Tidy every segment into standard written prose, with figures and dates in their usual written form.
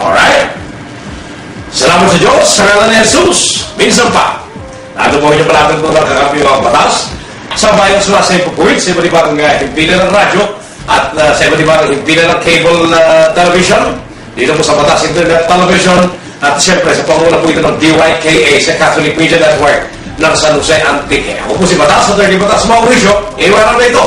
Alright? Salamat sa Diyos, sa ngalan ni Jesus. Minsan pa, nato po inyo palapit po ng kakapi mga batas sa bayang sula sa ipupuwit sa iba't ibang himpilan ng radyo at sa iba't ibang himpilan ng cable television dito po sa Batas Internet Television at siyempre sa panguna po ito ng DYKA sa Catholic Media Network ng San Jose Antique. Ako po si Batas, Atty. Batas Mauricio. Iwanan na ito.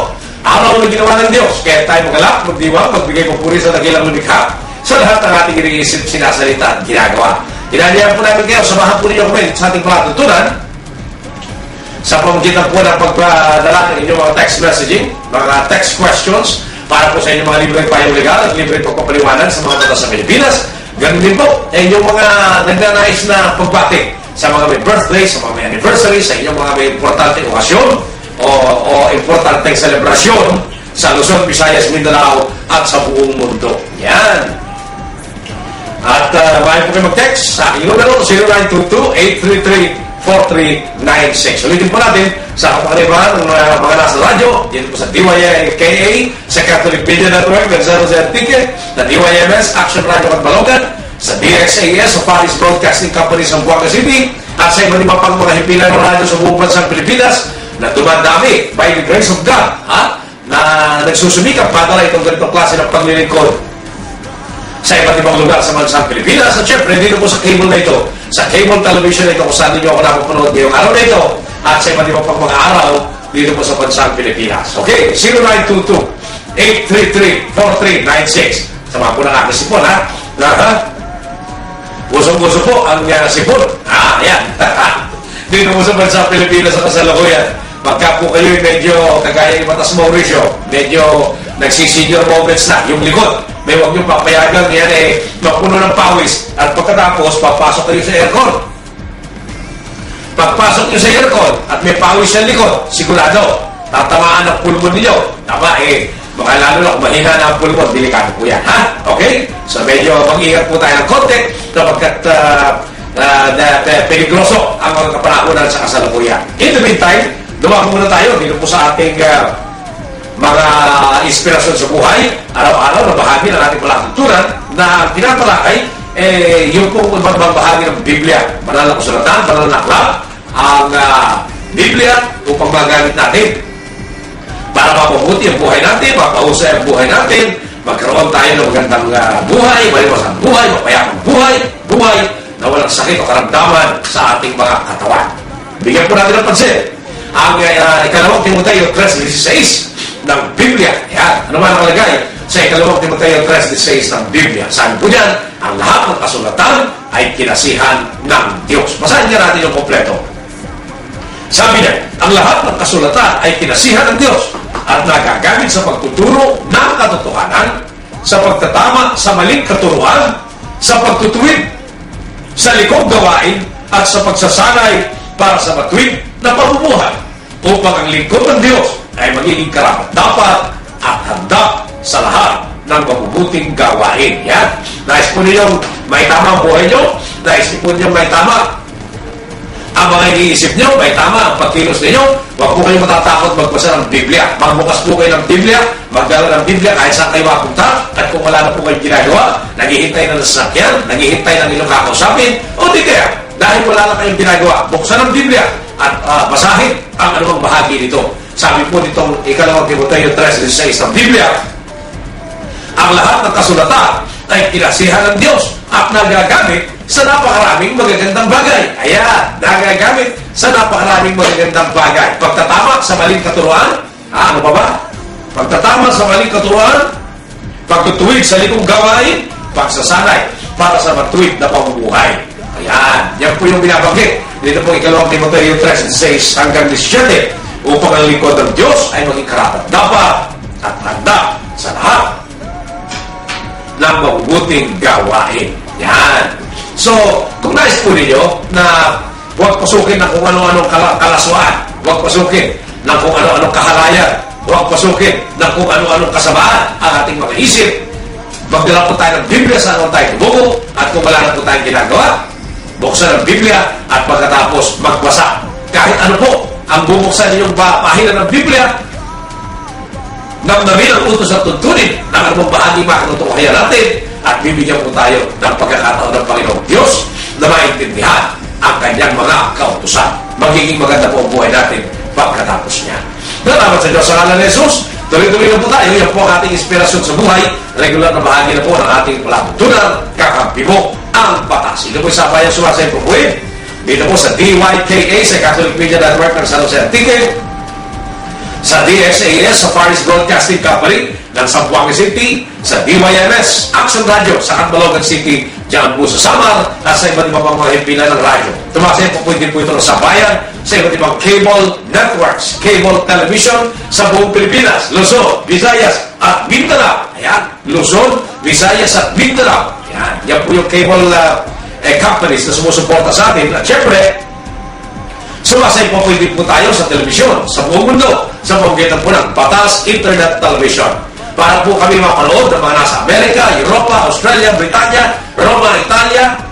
Araw na ginawa ng Diyos. Kaya tayo magalak, magdiwang, magbigay papuri sa dakilang lumikha sa lahat ng ating iniisip, sinasalita at ginagawa. Inanyayan po namin kayo, samahan po ninyo kami sa ating palatuntunan sa pamagitan po ng pagpadala ng inyong mga text messaging, mga text questions para po sa inyong mga libreng payong legal at libreng pagpapaliwanag sa mga batas sa Pilipinas. Ganun din po, inyong mga nagnanais na pagbati sa mga may birthday, sa mga may anniversary, sa inyong mga may importanteng okasyon o importanteng selebrasyon sa Luzon, Visayas, Mindanao at sa buong mundo. Yan. At maaaring po kayo mag-text sa aking numero 0922-833-4396. Ulitin po natin sa kapakaliban ng mga nasa radyo, dito po sa DYKA, sa Catholic Media Network, ng San Jose Antique, na DYMS, Action Radio at Balogan, sa DXAS, sa Paris Broadcasting Company sa Buanga City, at sa iba pang mga himpilan ng radyo sa buong bansang Pilipinas, na dumadami by the grace of God, na nagsusumikap para itong ganitong klase ng paglilingkod sa iba't ibang lugar sa bansang Pilipinas. At syempre, dito po sa cable na ito, sa cable television na ito, kung saan ninyo ako napapanood ngayong araw na ito, at sa iba't ibang pang mga araw, dito po sa bansang Pilipinas. Okay, 0922-833-4396. Sama po ng aking sipon, ha? Busog-busog po ang sipon. Yan. Dito po sa bansang Pilipinas sa kasalukuyan. Pagka po kayo medyo kagaya ni Batas Mauricio, medyo nagsisenior moments na, yung likod, may huwag niyong papayagan yan mapuno ng pawis at pagkatapos papasok kayo sa aircon. Pagpasok niyo sa aircon at may pawis sa likod, sigurado tatamaan ang pulmon niyo. Tama baka lalo lang mahina na ang pulmon, delikado po yan, ha? Okay? So medyo mag-ingat po tayo ng konti kapagkat peligroso ang mga kapanahonan sa kasalukuyan. In the meantime, dumako muna tayo dito po sa ating mga inspirasyon sa buhay, araw-araw na bahagi ng ating palatuntunan na tinatalakay, yung pong ibang bahagi ng Biblia. Banal na kasulatan, banal na aklat, ang Biblia upang magamit natin para mapabuti ang buhay natin, mapahusay ang buhay natin, magkaroon tayo ng magandang buhay, maliwasang buhay, mapayapang buhay na walang sakit o karamdaman sa ating mga katawan. Bigyan po natin ng pansin ang ikalawang Timoteo 3:16 ng Biblia. Yan. Ano man nakalagay sa ikalawang Timoteo 3:16 ng Biblia? Sabi po dyan, ang lahat ng kasulatan ay kinasihan ng Diyos. Basahin niya natin yung kompleto. Sabi niya, ang lahat ng kasulatan ay kinasihan ng Diyos at nagagamit sa pagtuturo ng katotohanan, sa pagtatama sa maling katuruan, sa pagtutuwid sa likong gawain, at sa pagsasanay para sa matuwid na pamumuhay, upang ang lingkod ng Diyos ay magiging karapat-dapat at handa sa lahat ng mabubuting gawain. Yan. Nais po ninyong may tama ang buhay nyo. Nais po ninyong may tama ang mga iniisip nyo. May tama ang pagkilos ninyo. Huwag po kayong matatakot magbasa ng Biblia. Magbukas po kayo ng Biblia. Magdala ng Biblia kahit saan kayo mapunta. At kung wala na po kayong ginagawa, naghihintay na ng sasakyan, naghihintay ng inyong kakausapin, o di kaya, dahil wala na kayong ginagawa, buksan ang Biblia at basahin ang anumang bahagi nito. Sabi po nitong ikalawang Timoteo 3:16 ng Biblia, ang lahat ng kasulatan ay kinasihan ng Diyos at nagagamit sa napakaraming magagandang bagay. Ayan, nagagamit sa napakaraming magagandang bagay. Pagtatama sa maling katuruan, ano pa ba? Pagtatama sa maling katuruan, pagtutuwid sa likong gawain, pagsasanay para sa matuwid na pamumuhay. Ayan, yan po yung binabanggit. Dito po ikalawang Timoteo 3:16 hanggang 17, upang ang lingkod ng Diyos ay maging karapat-dapat at handa sa lahat ng mabubuting gawain. Yan. So, kung nais po ninyo na huwag pasukin ng kung ano-anong kalaswaan, huwag pasukin ng kung ano-anong kahalayan, huwag pasukin ng kung ano-anong kasamaan ang ating mga isip, magdala po tayo ng Biblia sa anong tayo buko, at kung wala na po tayong ginagawa, buksan ang Biblia at pagkatapos magbasa. Kahit ano po ang bubuksan ninyong pahina ng Biblia, namnamin ang utos at tuntunin ng anumang bahagi makatutukayan natin, at bibigyan po tayo ng pagkakataon ng Panginoong Diyos na maintindihan ang kanyang mga kautusan. Magiging maganda po ang buhay natin pagkatapos niya. Salamat sa Diyos sa ngalan ni Jesus. Tuloy-tuloy na po tayo. Yan po ang ating inspirasyon sa buhay. Regular na bahagi na po ng ating palatuntunan. Kakampi mo ang batas. Ito po sa bayan sumasay po po dito po sa DYKA sa Catholic Media Network ng San Jose Antique, sa DSAS sa Far East Broadcasting Company ng Zamboanga City, sa DYMS Action Radio sa Catbalogan City, diyan po sa Samar, at sa iba't ibang mga himpilan ng radyo. Tumasay po din po ito sa bayan sa iba't ibang cable networks, cable television sa buong Pilipinas, Luzon, Visayas at Mindanao. Ayan, Luzon, Visayas at Mindanao. Ayan, yan po yung cable companies na sumusuporta sa atin. At syempre, sumasay po din po tayo sa telebisyon, sa buong mundo, sa pamagitan po ng Batas Internet Television. Para po kami mapanood ng mga nasa Amerika, Europa, Australia, Britanya, Roma, Italia,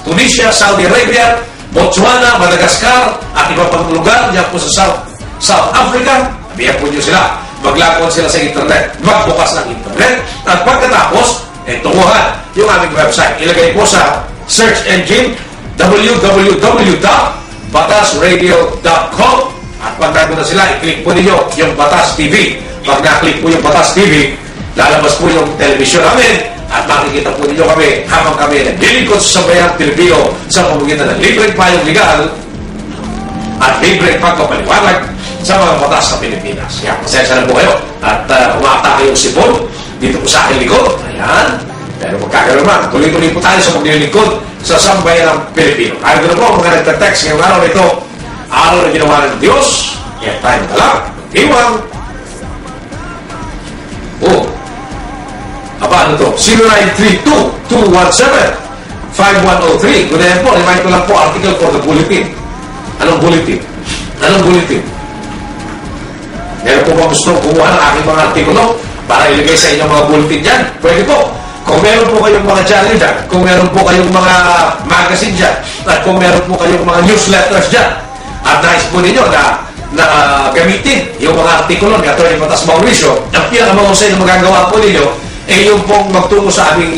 Tunisia, Saudi Arabia, Botswana, Madagascar, at iba pang lugar, diyan po sa South Africa. Sabihan po nyo sila, maglakon sila sa internet, magbukas ng internet, at pagkatapos, tunguhan yung aming website. Ilagay po sa search engine www.batasradio.com, at pag nandun na sila, i-click po ninyo yung Batas TV. Pag na-click po yung Batas TV, lalabas po yung television namin at makikita po ninyo kami habang kami naglilingkod sa sambayang Pilipino sa pamamagitan ng libreng payong legal at libreng pagpapaliwanag sa mga batas sa Pilipinas. Yan, pasensya na po kayo at umatake yung sipon dito po sa aking likod. Ayan. Pero magkakaroon naman, tuloy-tuloy po tayo sa paglilingkod sa sambayan ng Pilipino. Kaya ko na po mga nagtatext ngayong araw nito, araw na ginawa ng Diyos, kaya tayo talang, iwang. Ano to? 0932-217-5103. Good day po, remind ko lang po, article for the bulletin. Anong bulletin? Anong bulletin? Meron po ba gusto kumuha ng aking mga artikulo para ilagay sa inyong mga bulletin dyan? Pwede po. Kung meron po kayong mga channel dyan, kung meron po kayong mga magazine dyan, at kung meron po kayong mga newsletters dyan, at nais po ninyo na gamitin yung mga artikulo ni Atty. Batas Mauricio, ang pinakamahusay na magagawa po ninyo yung pong magtungo sa aming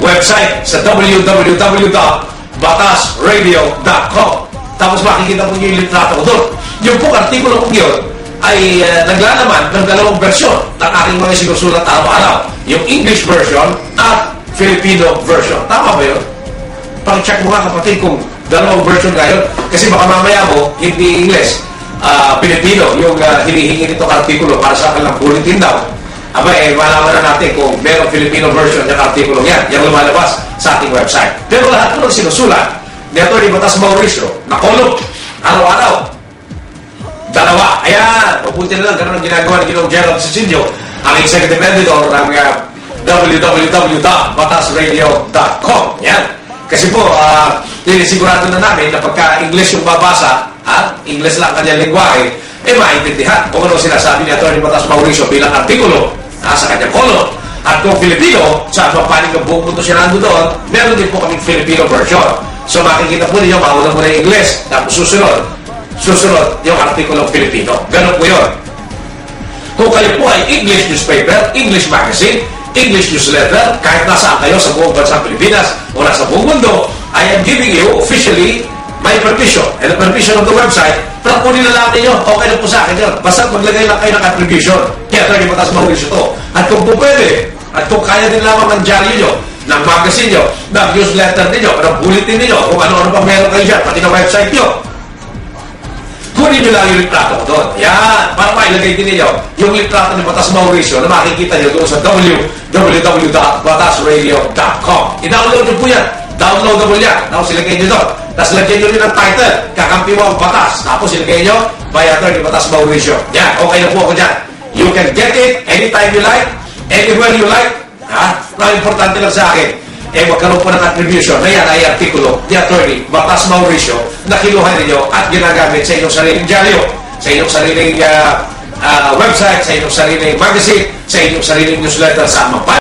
website sa www.batasradio.com. Tapos makikita po nyo yung litrato ko doon. Yung pong artikulo ko yun ay naglalaman ng dalawang versyon ng aking mga sinusulat araw-araw. Yung English version at Filipino version. Tama ba yun? Pang-check mo nga kapatid kung dalawang version ngayon. Kasi baka mamaya mo, hindi English, Filipino, yung hinihingi nitong artikulo para sa kanilang bulletin daw. Aba, malaman na natin kung merong Filipino version ng artikulo yan. Yung lumalabas sa ating website. Pero lahat po ng sinusulat ni Atty. Batas Mauricio, na kolom, araw-araw. Dalawa. Ayan, mabuti na lang, ganun ang ginagawa ni Ginoong Gerald Cecilio, ang executive editor ng www.batasradio.com. Yan. Kasi po, sigurado na namin na pagka English yung babasa, English lang kanyang lingwahe, maintindihan kung ano sinasabi ni Atty. Batas Mauricio bilang artikulo sa kanyang kolom. At kung Filipino, sa papanig ng buong mundo siya nando doon, meron din po kaming Filipino version. So makikita po ninyo, mauna mo na yung English, tapos susunod yung artikulong Filipino. Ganun po yun. Kung kayo po ay English newspaper, English magazine, English newsletter, kahit nasaan kayo sa buong bansang Pilipinas o nasa buong mundo, I am giving you officially my permission and the permission of the website para po nilalaki nyo. Okay na po sa akin yun. Basta maglagay lang kayo ng attribution. Kaya Atty. Batas Mauricio to. At kung po pwede, at kung kaya din lamang ng diaryo nyo, ng magazine nyo, ng newsletter ninyo, ng bulletin ninyo, kung ano-ano pang meron kayo dyan, pati ng website nyo, kunin nyo lang yung litrato ko doon. Yan. Para mailagay din ninyo yung litrato ni Batas Mauricio na makikita nyo doon sa www.batasradio.com. I-download nyo po yan. Downloadable yan. Tapos ilagay nyo doon. Tapos lagyan nyo rin ang title, Kakampi mo ang Batas. Tapos ilagay nyo, by Atty. Batas Mauricio. Yan. Okay na po ako dyan. You can get it anytime you like, anywhere you like. Ang importante lang sa akin, magkaroon po ng attribution na yan ay artikulo ni Atty. Batas Mauricio na kinuha ninyo at ginagamit sa inyong sariling diaryo, sa inyong sariling website, sa inyong sariling magazine, sa inyong sariling newsletter sa amang